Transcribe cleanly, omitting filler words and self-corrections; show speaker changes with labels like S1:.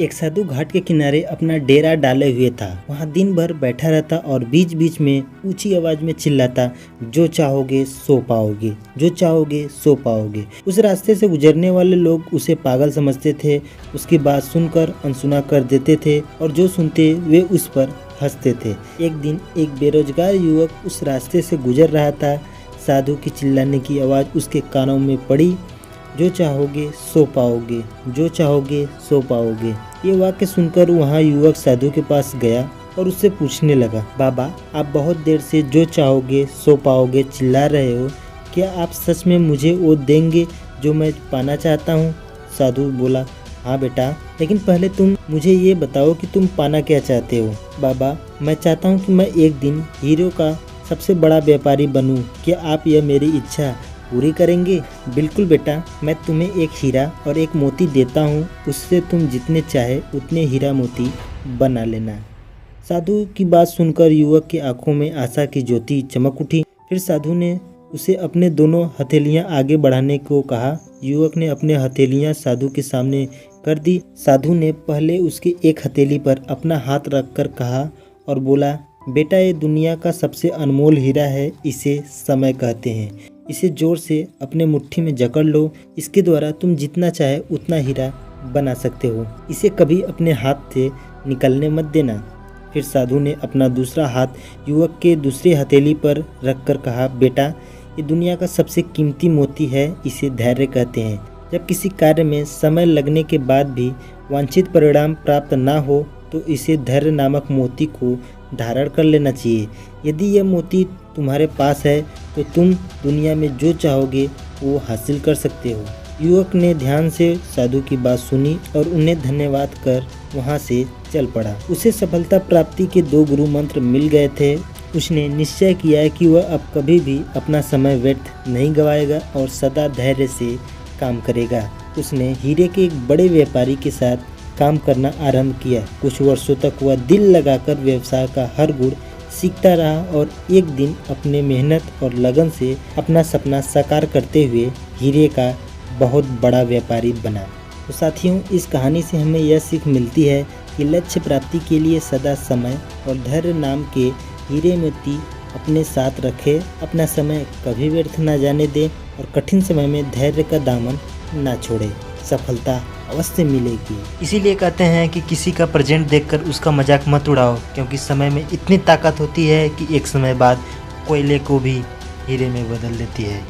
S1: एक साधु घाट के किनारे अपना डेरा डाले हुए था। वहाँ दिन भर बैठा रहता और बीच बीच में ऊंची आवाज में चिल्लाता, जो चाहोगे सो पाओगे, जो चाहोगे सो पाओगे। उस रास्ते से गुजरने वाले लोग उसे पागल समझते थे, उसकी बात सुनकर अनसुना कर देते थे और जो सुनते वे उस पर हंसते थे। एक दिन एक बेरोजगार युवक उस रास्ते से गुजर रहा था। साधु की चिल्लाने की आवाज़ उसके कानों में पड़ी, जो चाहोगे सो पाओगे, जो चाहोगे सो पाओगे। ये वाक्य सुनकर वहाँ युवक साधु के पास गया और उससे पूछने लगा, बाबा आप बहुत देर से जो चाहोगे सो पाओगे चिल्ला रहे हो, क्या आप सच में मुझे वो देंगे जो मैं पाना चाहता हूँ? साधु बोला, हाँ बेटा, लेकिन पहले तुम मुझे ये बताओ कि तुम पाना क्या चाहते हो? बाबा मैं चाहता हूँ कि मैं एक दिन हीरो का सबसे बड़ा व्यापारी बनूं। क्या आप यह मेरी इच्छा पूरी करेंगे? बिल्कुल बेटा, मैं तुम्हें एक हीरा और एक मोती देता हूँ, उससे तुम जितने चाहे उतने हीरा मोती बना लेना। साधु की बात सुनकर युवक की आंखों में आशा की ज्योति चमक उठी। फिर साधु ने उसे अपने दोनों हथेलियां आगे बढ़ाने को कहा। युवक ने अपने हथेलियां साधु के सामने कर दी। साधु ने पहले उसकी एक हथेली पर अपना हाथ रखकर कहा और बोला, बेटा ये दुनिया का सबसे अनमोल हीरा है, इसे समय कहते हैं। इसे जोर से अपने मुट्ठी में जकड़ लो, इसके द्वारा तुम जितना चाहे उतना हीरा बना सकते हो। इसे कभी अपने हाथ से निकलने मत देना। फिर साधु ने अपना दूसरा हाथ युवक के दूसरी हथेली पर रखकर कहा, बेटा ये दुनिया का सबसे कीमती मोती है, इसे धैर्य कहते हैं। जब किसी कार्य में समय लगने के बाद भी वांछित परिणाम प्राप्त ना हो तो इसे धैर्य नामक मोती को धारण कर लेना चाहिए। यदि यह मोती तुम्हारे पास है तो तुम दुनिया में जो चाहोगे वो हासिल कर सकते हो। युवक ने ध्यान से साधु की बात सुनी और उन्हें धन्यवाद कर वहाँ से चल पड़ा। उसे सफलता प्राप्ति के 2 गुरु मंत्र मिल गए थे। उसने निश्चय किया कि वह अब कभी भी अपना समय व्यर्थ नहीं गवाएगा और सदा धैर्य से काम करेगा। उसने हीरे के एक बड़े व्यापारी के साथ काम करना आरंभ किया। कुछ वर्षों तक वह दिल लगाकर व्यवसाय का हर गुण सीखता रहा और एक दिन अपने मेहनत और लगन से अपना सपना साकार करते हुए हीरे का बहुत बड़ा व्यापारी बना। तो साथियों, इस कहानी से हमें यह सीख मिलती है कि लक्ष्य प्राप्ति के लिए सदा समय और धैर्य नाम के हीरे मोती अपने साथ रखे, अपना समय कभी व्यर्थ न जाने दे और कठिन समय में धैर्य का दामन ना छोड़े। सफलता अवश्य मिलेगी। इसीलिए कहते हैं कि किसी का प्रेजेंट देखकर उसका मजाक मत उड़ाओ, क्योंकि समय में इतनी ताकत होती है कि एक समय बाद कोयले को भी हीरे में बदल देती है।